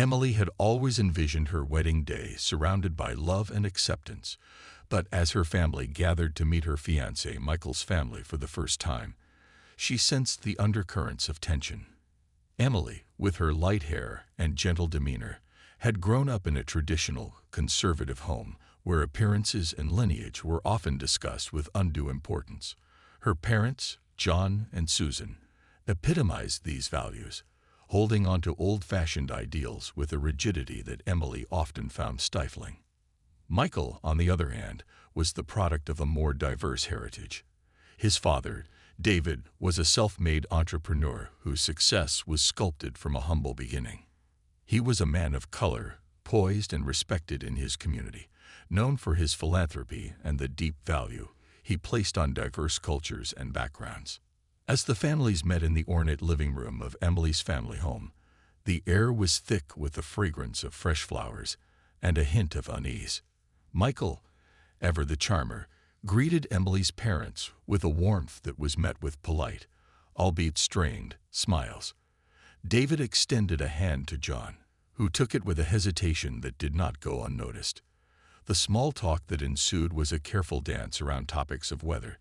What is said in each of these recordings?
Emily had always envisioned her wedding day surrounded by love and acceptance, but as her family gathered to meet her fiancé Michael's family for the first time, she sensed the undercurrents of tension. Emily, with her light hair and gentle demeanor, had grown up in a traditional, conservative home where appearances and lineage were often discussed with undue importance. Her parents, John and Susan, epitomized these values, holding on to old-fashioned ideals with a rigidity that Emily often found stifling. Michael, on the other hand, was the product of a more diverse heritage. His father, David, was a self-made entrepreneur whose success was sculpted from a humble beginning. He was a man of color, poised and respected in his community, known for his philanthropy and the deep value he placed on diverse cultures and backgrounds. As the families met in the ornate living room of Emily's family home, the air was thick with the fragrance of fresh flowers and a hint of unease. Michael, ever the charmer, greeted Emily's parents with a warmth that was met with polite, albeit strained, smiles. David extended a hand to John, who took it with a hesitation that did not go unnoticed. The small talk that ensued was a careful dance around topics of weather,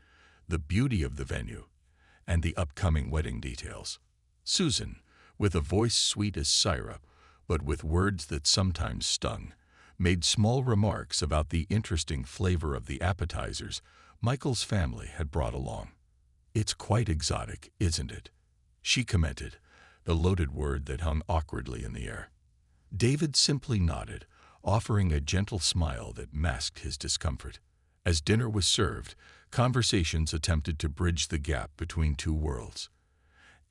the beauty of the venue, and the upcoming wedding details. Susan, with a voice sweet as syrup, but with words that sometimes stung, made small remarks about the interesting flavor of the appetizers Michael's family had brought along. "It's quite exotic, isn't it?" she commented, the loaded word that hung awkwardly in the air. David simply nodded, offering a gentle smile that masked his discomfort. As dinner was served, conversations attempted to bridge the gap between two worlds.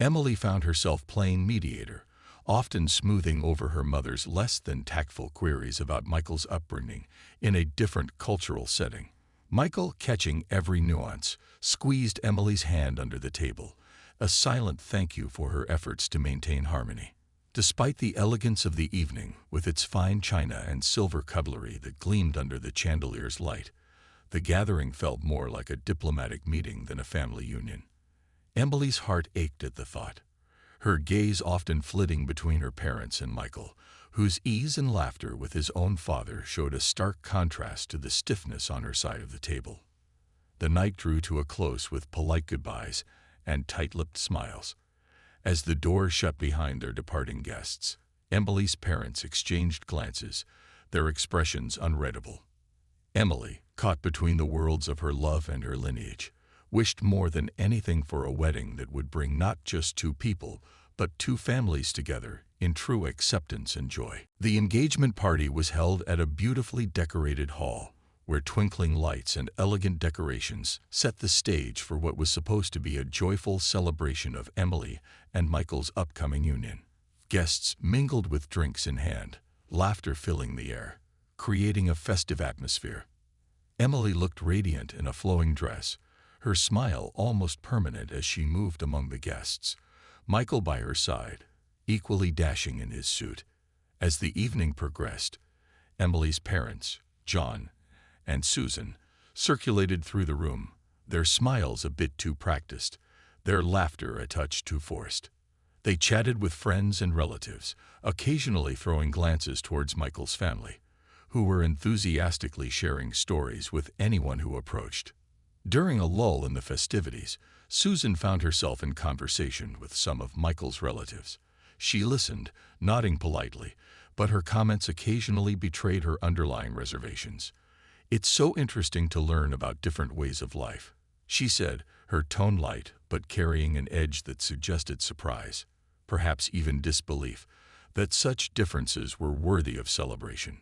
Emily found herself playing mediator, often smoothing over her mother's less than tactful queries about Michael's upbringing in a different cultural setting. Michael, catching every nuance, squeezed Emily's hand under the table, a silent thank you for her efforts to maintain harmony. Despite the elegance of the evening, with its fine china and silver cutlery that gleamed under the chandelier's light, the gathering felt more like a diplomatic meeting than a family union. Emily's heart ached at the thought, her gaze often flitting between her parents and Michael, whose ease and laughter with his own father showed a stark contrast to the stiffness on her side of the table. The night drew to a close with polite goodbyes and tight-lipped smiles. As the door shut behind their departing guests, Emily's parents exchanged glances, their expressions unreadable. Emily, caught between the worlds of her love and her lineage, wished more than anything for a wedding that would bring not just two people, but two families together in true acceptance and joy. The engagement party was held at a beautifully decorated hall, where twinkling lights and elegant decorations set the stage for what was supposed to be a joyful celebration of Emily and Michael's upcoming union. Guests mingled with drinks in hand, laughter filling the air, creating a festive atmosphere. Emily looked radiant in a flowing dress, her smile almost permanent as she moved among the guests, Michael by her side, equally dashing in his suit. As the evening progressed, Emily's parents, John and Susan, circulated through the room, their smiles a bit too practiced, their laughter a touch too forced. They chatted with friends and relatives, occasionally throwing glances towards Michael's family, who were enthusiastically sharing stories with anyone who approached. During a lull in the festivities, Susan found herself in conversation with some of Michael's relatives. She listened, nodding politely, but her comments occasionally betrayed her underlying reservations. "It's so interesting to learn about different ways of life," she said, her tone light but carrying an edge that suggested surprise, perhaps even disbelief, that such differences were worthy of celebration.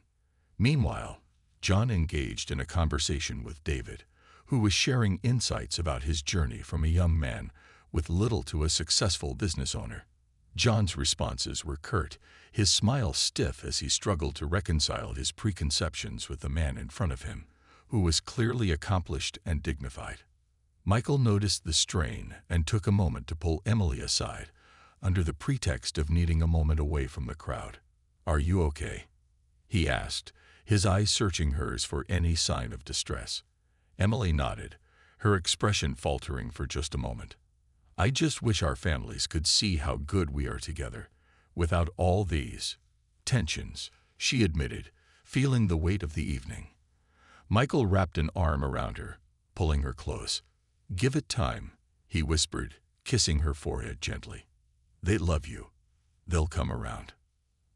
Meanwhile, John engaged in a conversation with David, who was sharing insights about his journey from a young man with little to a successful business owner. John's responses were curt, his smile stiff as he struggled to reconcile his preconceptions with the man in front of him, who was clearly accomplished and dignified. Michael noticed the strain and took a moment to pull Emily aside, under the pretext of needing a moment away from the crowd. "Are you okay?" he asked, his eyes searching hers for any sign of distress. Emily nodded, her expression faltering for just a moment. "I just wish our families could see how good we are together, without all these Tensions, she admitted, feeling the weight of the evening. Michael wrapped an arm around her, pulling her close. "Give it time," he whispered, kissing her forehead gently. "They love you. They'll come around."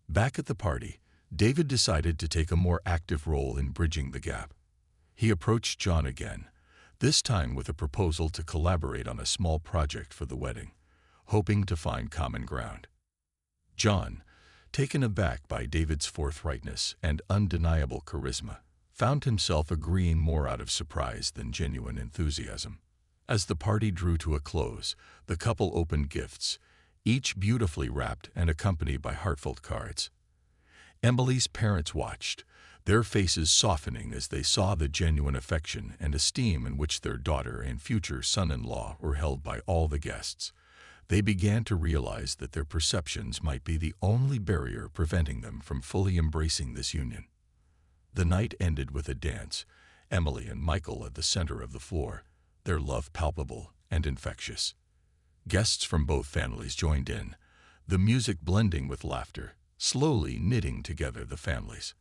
Back at the party, David decided to take a more active role in bridging the gap. He approached John again, this time with a proposal to collaborate on a small project for the wedding, hoping to find common ground. John, taken aback by David's forthrightness and undeniable charisma, found himself agreeing more out of surprise than genuine enthusiasm. As the party drew to a close, the couple opened gifts, each beautifully wrapped and accompanied by heartfelt cards. Emily's parents watched, their faces softening as they saw the genuine affection and esteem in which their daughter and future son-in-law were held by all the guests. They began to realize that their perceptions might be the only barrier preventing them from fully embracing this union. The night ended with a dance, Emily and Michael at the center of the floor, their love palpable and infectious. Guests from both families joined in, the music blending with laughter, slowly knitting together the families.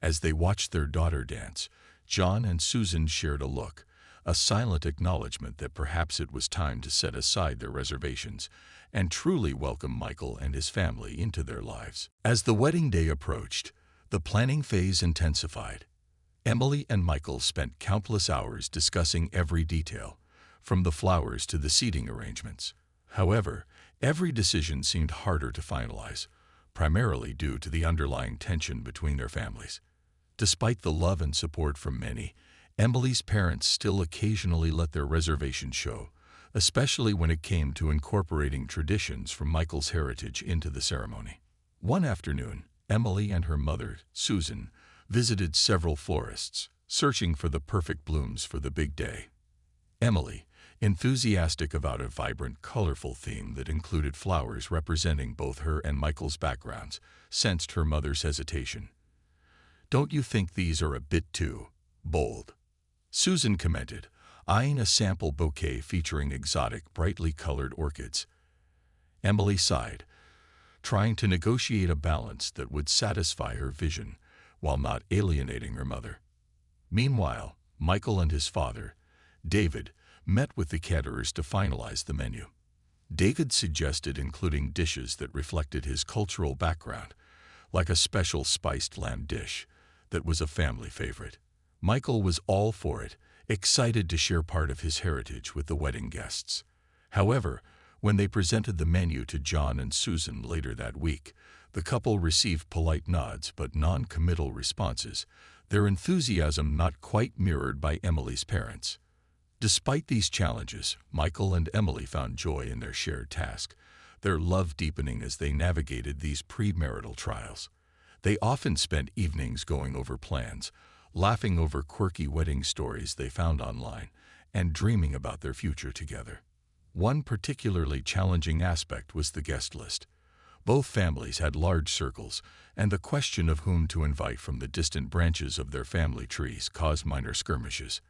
As they watched their daughter dance, John and Susan shared a look, a silent acknowledgement that perhaps it was time to set aside their reservations and truly welcome Michael and his family into their lives. As the wedding day approached, the planning phase intensified. Emily and Michael spent countless hours discussing every detail, from the flowers to the seating arrangements. However, every decision seemed harder to finalize, primarily due to the underlying tension between their families. Despite the love and support from many, Emily's parents still occasionally let their reservations show, especially when it came to incorporating traditions from Michael's heritage into the ceremony. One afternoon, Emily and her mother, Susan, visited several florists, searching for the perfect blooms for the big day. Emily, enthusiastic about a vibrant, colorful theme that included flowers representing both her and Michael's backgrounds, sensed her mother's hesitation. "Don't you think these are a bit too bold?" Susan commented, eyeing a sample bouquet featuring exotic, brightly colored orchids. Emily sighed, trying to negotiate a balance that would satisfy her vision while not alienating her mother. Meanwhile, Michael and his father, David, met with the caterers to finalize the menu. David suggested including dishes that reflected his cultural background, like a special spiced lamb dish that was a family favorite. Michael was all for it, excited to share part of his heritage with the wedding guests. However, when they presented the menu to John and Susan later that week, the couple received polite nods but non-committal responses, their enthusiasm not quite mirrored by Emily's parents. Despite these challenges, Michael and Emily found joy in their shared task, their love deepening as they navigated these premarital trials. They often spent evenings going over plans, laughing over quirky wedding stories they found online, and dreaming about their future together. One particularly challenging aspect was the guest list. Both families had large circles, and the question of whom to invite from the distant branches of their family trees caused minor skirmishes.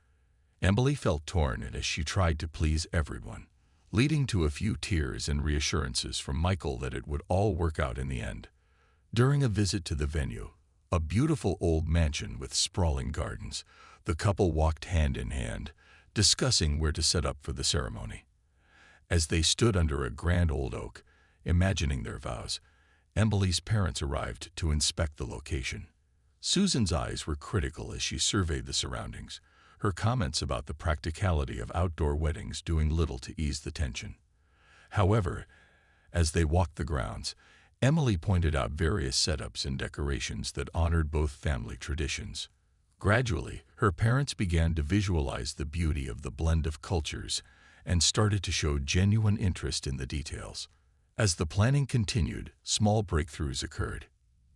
Emily felt torn as she tried to please everyone, leading to a few tears and reassurances from Michael that it would all work out in the end. During a visit to the venue, a beautiful old mansion with sprawling gardens, the couple walked hand in hand, discussing where to set up for the ceremony. As they stood under a grand old oak, imagining their vows, Emily's parents arrived to inspect the location. Susan's eyes were critical as she surveyed the surroundings, her comments about the practicality of outdoor weddings doing little to ease the tension. However, as they walked the grounds, Emily pointed out various setups and decorations that honored both family traditions. Gradually, her parents began to visualize the beauty of the blend of cultures and started to show genuine interest in the details. As the planning continued, small breakthroughs occurred.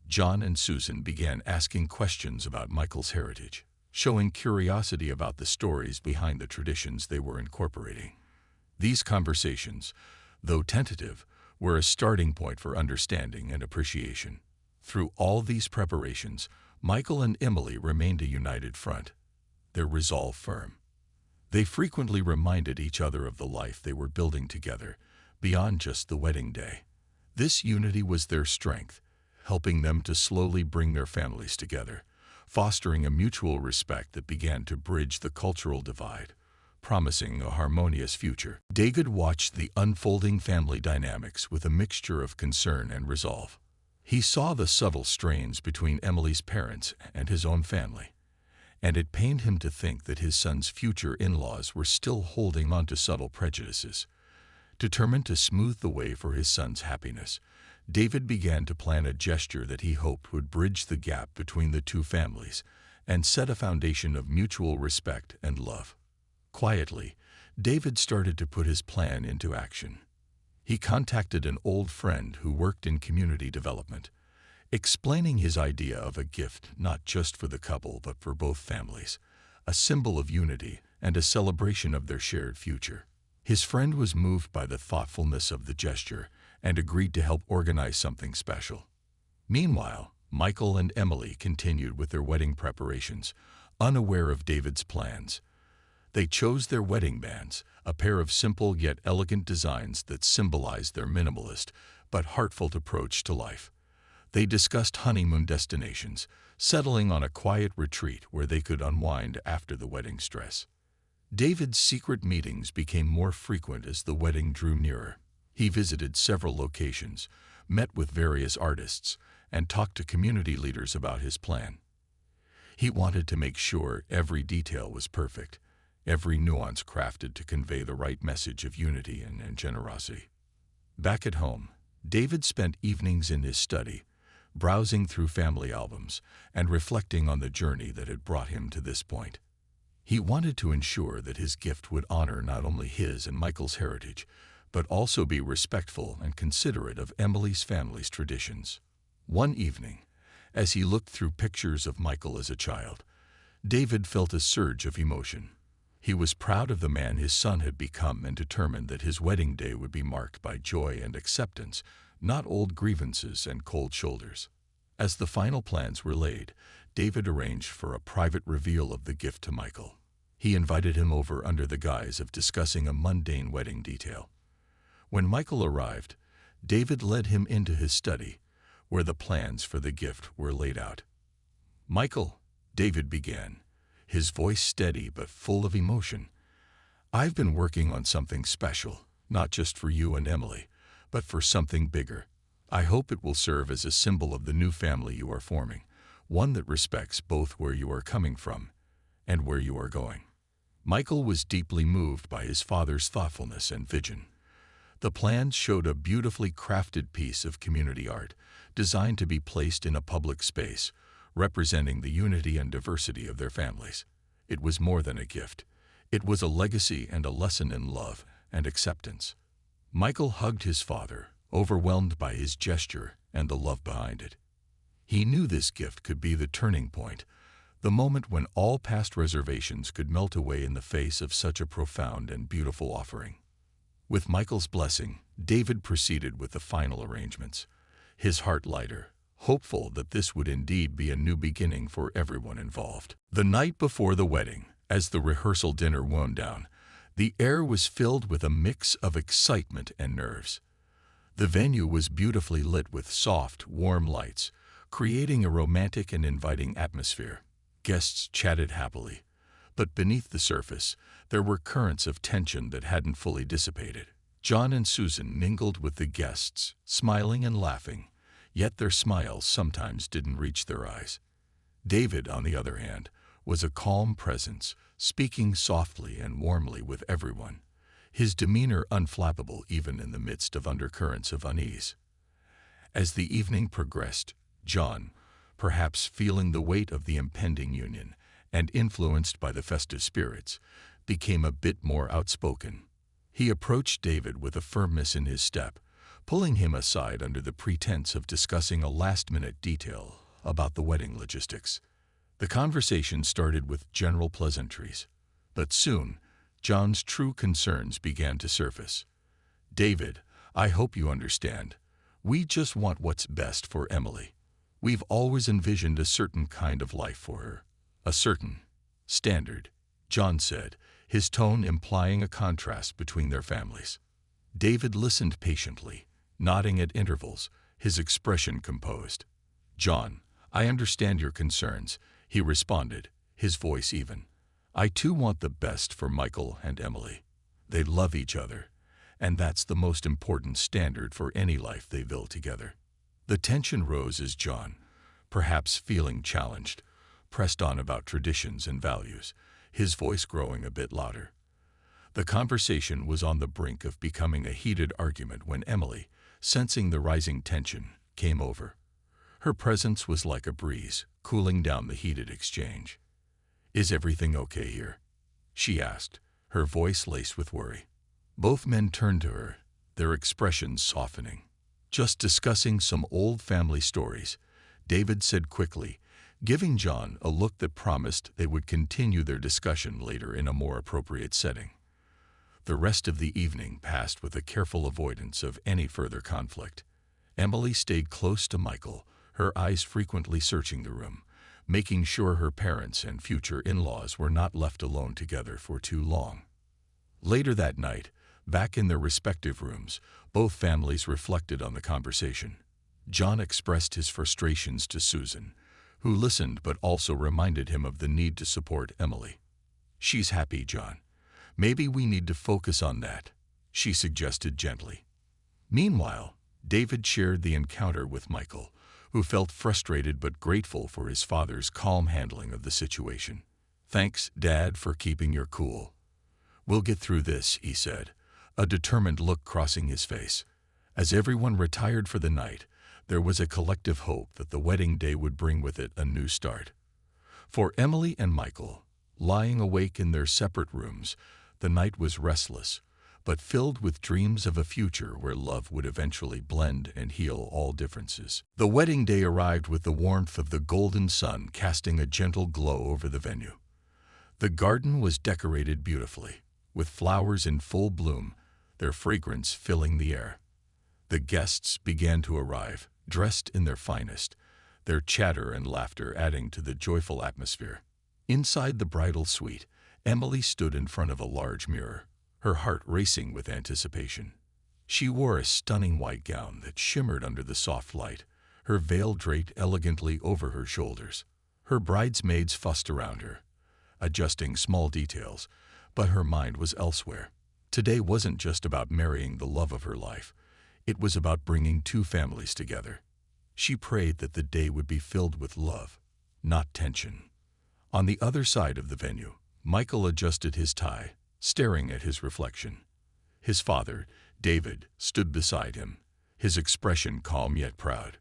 John and Susan began asking questions about Michael's heritage, showing curiosity about the stories behind the traditions they were incorporating. These conversations, though tentative, were a starting point for understanding and appreciation. Through all these preparations, Michael and Emily remained a united front, their resolve firm. They frequently reminded each other of the life they were building together, beyond just the wedding day. This unity was their strength, helping them to slowly bring their families together, fostering a mutual respect that began to bridge the cultural divide, promising a harmonious future. David watched the unfolding family dynamics with a mixture of concern and resolve. He saw the subtle strains between Emily's parents and his own family, and it pained him to think that his son's future in-laws were still holding on to subtle prejudices. Determined to smooth the way for his son's happiness, David began to plan a gesture that he hoped would bridge the gap between the two families and set a foundation of mutual respect and love. Quietly, David started to put his plan into action. He contacted an old friend who worked in community development, explaining his idea of a gift not just for the couple but for both families, a symbol of unity and a celebration of their shared future. His friend was moved by the thoughtfulness of the gesture and agreed to help organize something special. Meanwhile, Michael and Emily continued with their wedding preparations, unaware of David's plans. They chose their wedding bands, a pair of simple yet elegant designs that symbolized their minimalist but heartfelt approach to life. They discussed honeymoon destinations, settling on a quiet retreat where they could unwind after the wedding stress. David's secret meetings became more frequent as the wedding drew nearer. He visited several locations, met with various artists, and talked to community leaders about his plan. He wanted to make sure every detail was perfect, every nuance crafted to convey the right message of unity and generosity. Back at home, David spent evenings in his study, browsing through family albums and reflecting on the journey that had brought him to this point. He wanted to ensure that his gift would honor not only his and Michael's heritage, but also be respectful and considerate of Emily's family's traditions. One evening, as he looked through pictures of Michael as a child, David felt a surge of emotion. He was proud of the man his son had become and determined that his wedding day would be marked by joy and acceptance, not old grievances and cold shoulders. As the final plans were laid, David arranged for a private reveal of the gift to Michael. He invited him over under the guise of discussing a mundane wedding detail. When Michael arrived, David led him into his study, where the plans for the gift were laid out. "Michael," David began, his voice steady but full of emotion, "I've been working on something special, not just for you and Emily, but for something bigger. I hope it will serve as a symbol of the new family you are forming, one that respects both where you are coming from and where you are going." Michael was deeply moved by his father's thoughtfulness and vision. The plans showed a beautifully crafted piece of community art, designed to be placed in a public space, representing the unity and diversity of their families. It was more than a gift. It was a legacy and a lesson in love and acceptance. Michael hugged his father, overwhelmed by his gesture and the love behind it. He knew this gift could be the turning point, the moment when all past reservations could melt away in the face of such a profound and beautiful offering. With Michael's blessing, David proceeded with the final arrangements, his heart lighter, hopeful that this would indeed be a new beginning for everyone involved. The night before the wedding, as the rehearsal dinner wound down, the air was filled with a mix of excitement and nerves. The venue was beautifully lit with soft, warm lights, creating a romantic and inviting atmosphere. Guests chatted happily, but beneath the surface, there were currents of tension that hadn't fully dissipated. John and Susan mingled with the guests, smiling and laughing, yet their smiles sometimes didn't reach their eyes. David, on the other hand, was a calm presence, speaking softly and warmly with everyone, his demeanor unflappable even in the midst of undercurrents of unease. As the evening progressed, John, perhaps feeling the weight of the impending union and influenced by the festive spirits, became a bit more outspoken. He approached David with a firmness in his step, pulling him aside under the pretense of discussing a last-minute detail about the wedding logistics. The conversation started with general pleasantries, but soon, John's true concerns began to surface. "David, I hope you understand. We just want what's best for Emily. We've always envisioned a certain kind of life for her, a certain standard," John said, his tone implying a contrast between their families. David listened patiently, nodding at intervals, his expression composed. "John, I understand your concerns," he responded, his voice even. "I too want the best for Michael and Emily. They love each other, and that's the most important standard for any life they build together." The tension rose as John, perhaps feeling challenged, pressed on about traditions and values, his voice growing a bit louder. The conversation was on the brink of becoming a heated argument when Emily, sensing the rising tension, came over. Her presence was like a breeze, cooling down the heated exchange. "Is everything okay here?" she asked, her voice laced with worry. Both men turned to her, their expressions softening. "Just discussing some old family stories," David said quickly, giving John a look that promised they would continue their discussion later in a more appropriate setting. The rest of the evening passed with a careful avoidance of any further conflict. Emily stayed close to Michael, her eyes frequently searching the room, making sure her parents and future in-laws were not left alone together for too long. Later that night, back in their respective rooms, both families reflected on the conversation. John expressed his frustrations to Susan, who listened but also reminded him of the need to support Emily. "She's happy, John. Maybe we need to focus on that," she suggested gently. Meanwhile, David shared the encounter with Michael, who felt frustrated but grateful for his father's calm handling of the situation. "Thanks, Dad, for keeping your cool. We'll get through this," he said, a determined look crossing his face. As everyone retired for the night, there was a collective hope that the wedding day would bring with it a new start. For Emily and Michael, lying awake in their separate rooms, the night was restless, but filled with dreams of a future where love would eventually blend and heal all differences. The wedding day arrived with the warmth of the golden sun casting a gentle glow over the venue. The garden was decorated beautifully, with flowers in full bloom, their fragrance filling the air. The guests began to arrive, dressed in their finest, their chatter and laughter adding to the joyful atmosphere. Inside the bridal suite, Emily stood in front of a large mirror, her heart racing with anticipation. She wore a stunning white gown that shimmered under the soft light, her veil draped elegantly over her shoulders. Her bridesmaids fussed around her, adjusting small details, but her mind was elsewhere. Today wasn't just about marrying the love of her life. It was about bringing two families together. She prayed that the day would be filled with love, not tension. On the other side of the venue, Michael adjusted his tie, staring at his reflection. His father, David, stood beside him, his expression calm yet proud.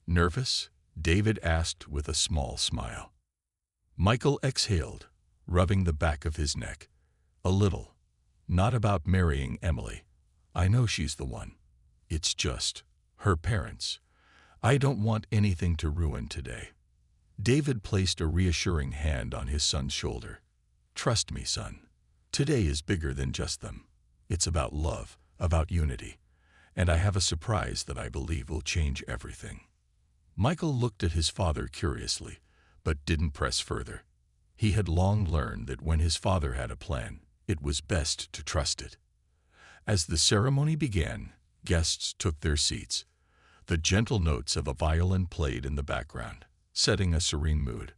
"Nervous?" David asked with a small smile. Michael exhaled, rubbing the back of his neck. "A little. Not about marrying Emily. I know she's the one. It's just her parents. I don't want anything to ruin today." David placed a reassuring hand on his son's shoulder. "Trust me, son. Today is bigger than just them. It's about love, about unity, and I have a surprise that I believe will change everything." Michael looked at his father curiously, but didn't press further. He had long learned that when his father had a plan, it was best to trust it. As the ceremony began, guests took their seats. The gentle notes of a violin played in the background, setting a serene mood.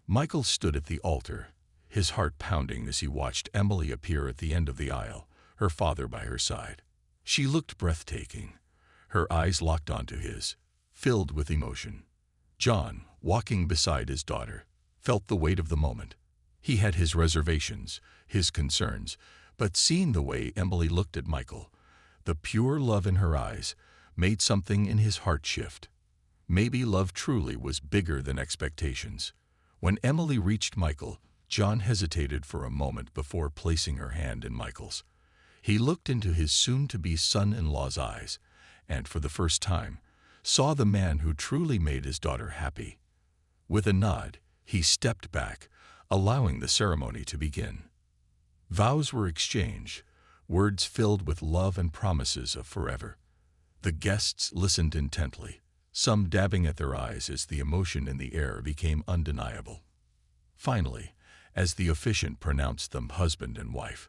Michael stood at the altar, his heart pounding as he watched Emily appear at the end of the aisle, her father by her side. She looked breathtaking, her eyes locked onto his, filled with emotion. John, walking beside his daughter, felt the weight of the moment. He had his reservations, his concerns, but seeing the way Emily looked at Michael, the pure love in her eyes, made something in his heart shift. Maybe love truly was bigger than expectations. When Emily reached Michael, John hesitated for a moment before placing her hand in Michael's. He looked into his soon-to-be son-in-law's eyes, and for the first time, saw the man who truly made his daughter happy. With a nod, he stepped back, allowing the ceremony to begin. Vows were exchanged, words filled with love and promises of forever. The guests listened intently, some dabbing at their eyes as the emotion in the air became undeniable. Finally, as the officiant pronounced them husband and wife,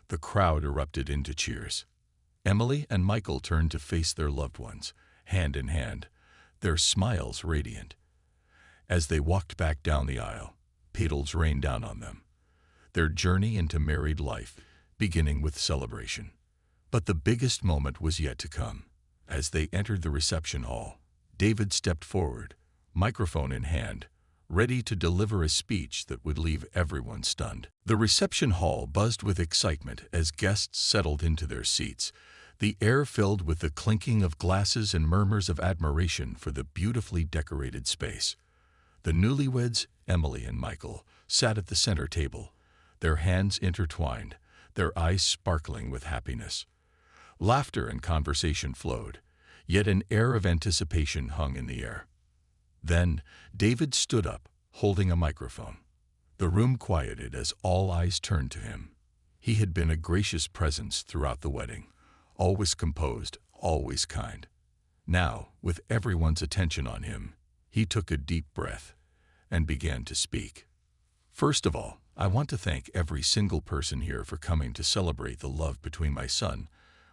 the crowd erupted into cheers. Emily and Michael turned to face their loved ones, hand in hand, their smiles radiant. As they walked back down the aisle, petals rained down on them, their journey into married life beginning with celebration. But the biggest moment was yet to come. As they entered the reception hall, David stepped forward, microphone in hand, ready to deliver a speech that would leave everyone stunned. The reception hall buzzed with excitement as guests settled into their seats, the air filled with the clinking of glasses and murmurs of admiration for the beautifully decorated space. The newlyweds, Emily and Michael, sat at the center table, their hands intertwined, their eyes sparkling with happiness. Laughter and conversation flowed, yet an air of anticipation hung in the air. Then David stood up, holding a microphone. The room quieted as all eyes turned to him. He had been a gracious presence throughout the wedding, always composed, always kind. Now, with everyone's attention on him, he took a deep breath and began to speak. First of all, I want to thank every single person here for coming to celebrate the love between my son,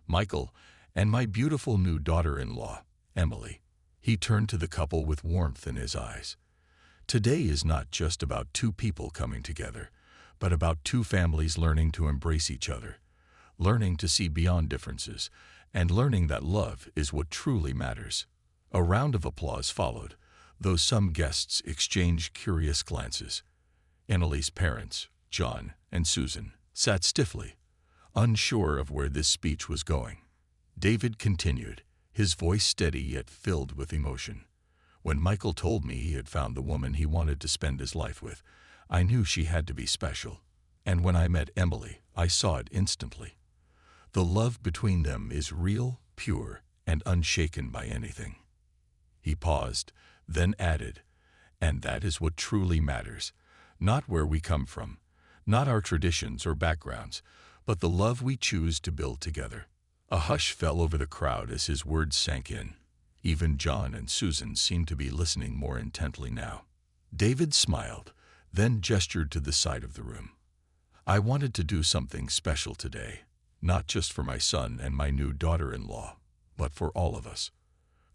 Michael, and my beautiful new daughter-in-law, Emily. He turned to the couple with warmth in his eyes. Today is not just about two people coming together, but about two families learning to embrace each other, learning to see beyond differences, and learning that love is what truly matters. A round of applause followed, though some guests exchanged curious glances. Emily's parents, John and Susan, sat stiffly, unsure of where this speech was going. David continued, his voice steady yet filled with emotion. When Michael told me he had found the woman he wanted to spend his life with, I knew she had to be special. And when I met Emily, I saw it instantly. The love between them is real, pure, and unshaken by anything. He paused, then added, and that is what truly matters. Not where we come from, not our traditions or backgrounds, but the love we choose to build together. A hush fell over the crowd as his words sank in. Even John and Susan seemed to be listening more intently now. David smiled, then gestured to the side of the room. I wanted to do something special today, not just for my son and my new daughter-in-law, but for all of us.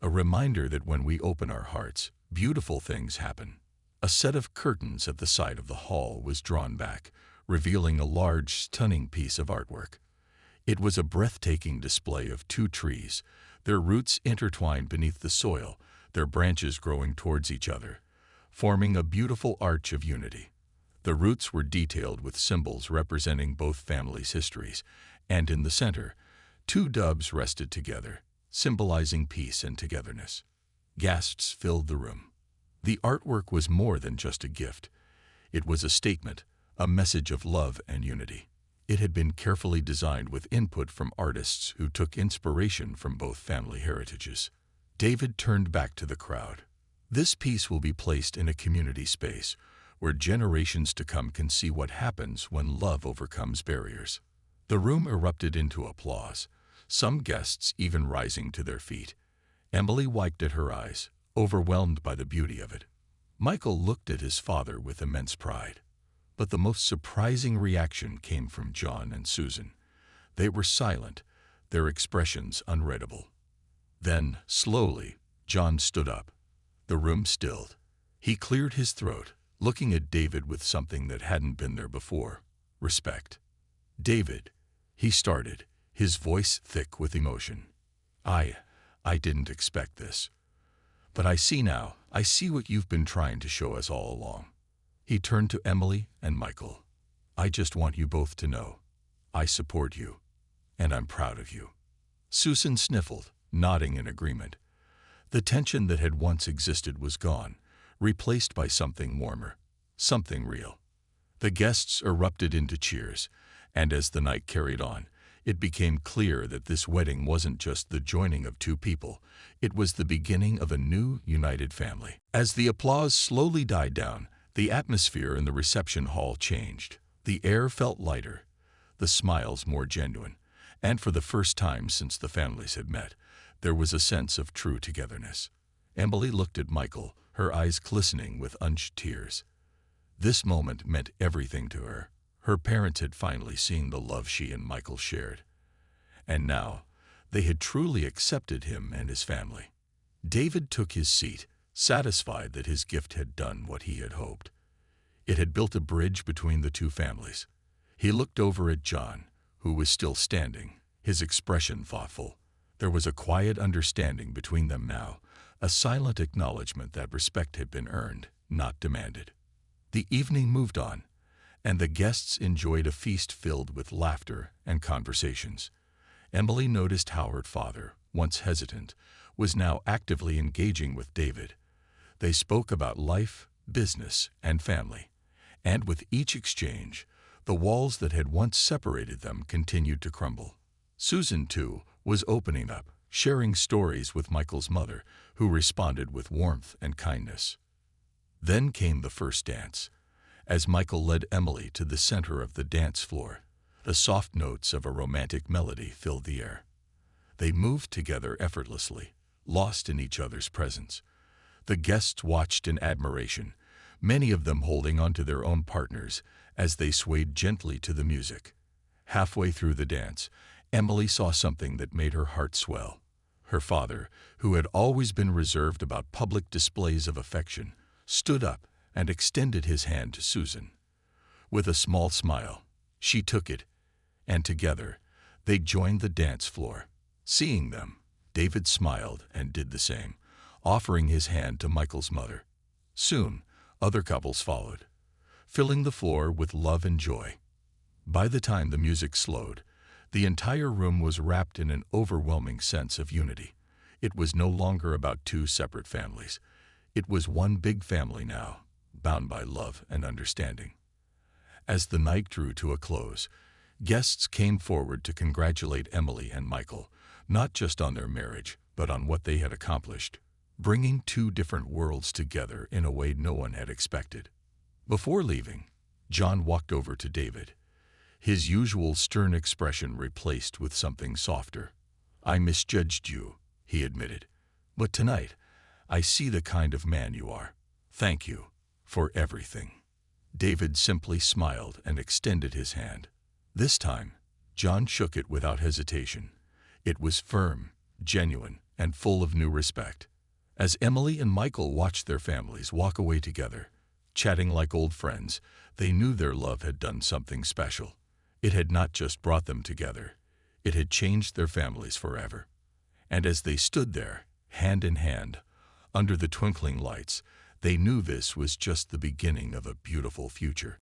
A reminder that when we open our hearts, beautiful things happen. A set of curtains at the side of the hall was drawn back, revealing a large, stunning piece of artwork. It was a breathtaking display of two trees, their roots intertwined beneath the soil, their branches growing towards each other, forming a beautiful arch of unity. The roots were detailed with symbols representing both families' histories, and in the center, two doves rested together, symbolizing peace and togetherness. Gasps filled the room. The artwork was more than just a gift. It was a statement, a message of love and unity. It had been carefully designed with input from artists who took inspiration from both family heritages. David turned back to the crowd. This piece will be placed in a community space where generations to come can see what happens when love overcomes barriers. The room erupted into applause, some guests even rising to their feet. Emily wiped at her eyes, overwhelmed by the beauty of it. Michael looked at his father with immense pride. But the most surprising reaction came from John and Susan. They were silent, their expressions unreadable. Then, slowly, John stood up. The room stilled. He cleared his throat, looking at David with something that hadn't been there before: respect. David, he started, his voice thick with emotion. I didn't expect this. But I see now, I see what you've been trying to show us all along. He turned to Emily and Michael. I just want you both to know, I support you, and I'm proud of you. Susan sniffled, nodding in agreement. The tension that had once existed was gone, replaced by something warmer, something real. The guests erupted into cheers, and as the night carried on, it became clear that this wedding wasn't just the joining of two people, it was the beginning of a new, united family. As the applause slowly died down, the atmosphere in the reception hall changed. The air felt lighter, the smiles more genuine, and for the first time since the families had met, there was a sense of true togetherness. Emily looked at Michael, her eyes glistening with unshed tears. This moment meant everything to her. Her parents had finally seen the love she and Michael shared. And now, they had truly accepted him and his family. David took his seat, satisfied that his gift had done what he had hoped. It had built a bridge between the two families. He looked over at John, who was still standing, his expression thoughtful. There was a quiet understanding between them now, a silent acknowledgement that respect had been earned, not demanded. The evening moved on, and the guests enjoyed a feast filled with laughter and conversations. Emily noticed how her father, once hesitant, was now actively engaging with David. They spoke about life, business, and family, and with each exchange, the walls that had once separated them continued to crumble. Susan, too, was opening up, sharing stories with Michael's mother, who responded with warmth and kindness. Then came the first dance. As Michael led Emily to the center of the dance floor, the soft notes of a romantic melody filled the air. They moved together effortlessly, lost in each other's presence. The guests watched in admiration, many of them holding onto their own partners as they swayed gently to the music. Halfway through the dance, Emily saw something that made her heart swell. Her father, who had always been reserved about public displays of affection, stood up and extended his hand to Susan. With a small smile, she took it, and together they joined the dance floor. Seeing them, David smiled and did the same, offering his hand to Michael's mother. Soon, other couples followed, filling the floor with love and joy. By the time the music slowed, the entire room was wrapped in an overwhelming sense of unity. It was no longer about two separate families. It was one big family now, bound by love and understanding. As the night drew to a close, guests came forward to congratulate Emily and Michael, not just on their marriage, but on what they had accomplished, bringing two different worlds together in a way no one had expected. Before leaving, John walked over to David, his usual stern expression replaced with something softer. "I misjudged you," he admitted, "but tonight, I see the kind of man you are. Thank you for everything." David simply smiled and extended his hand. This time, John shook it without hesitation. It was firm, genuine, and full of new respect. As Emily and Michael watched their families walk away together, chatting like old friends, they knew their love had done something special. It had not just brought them together, it had changed their families forever. And as they stood there, hand in hand, under the twinkling lights, they knew this was just the beginning of a beautiful future.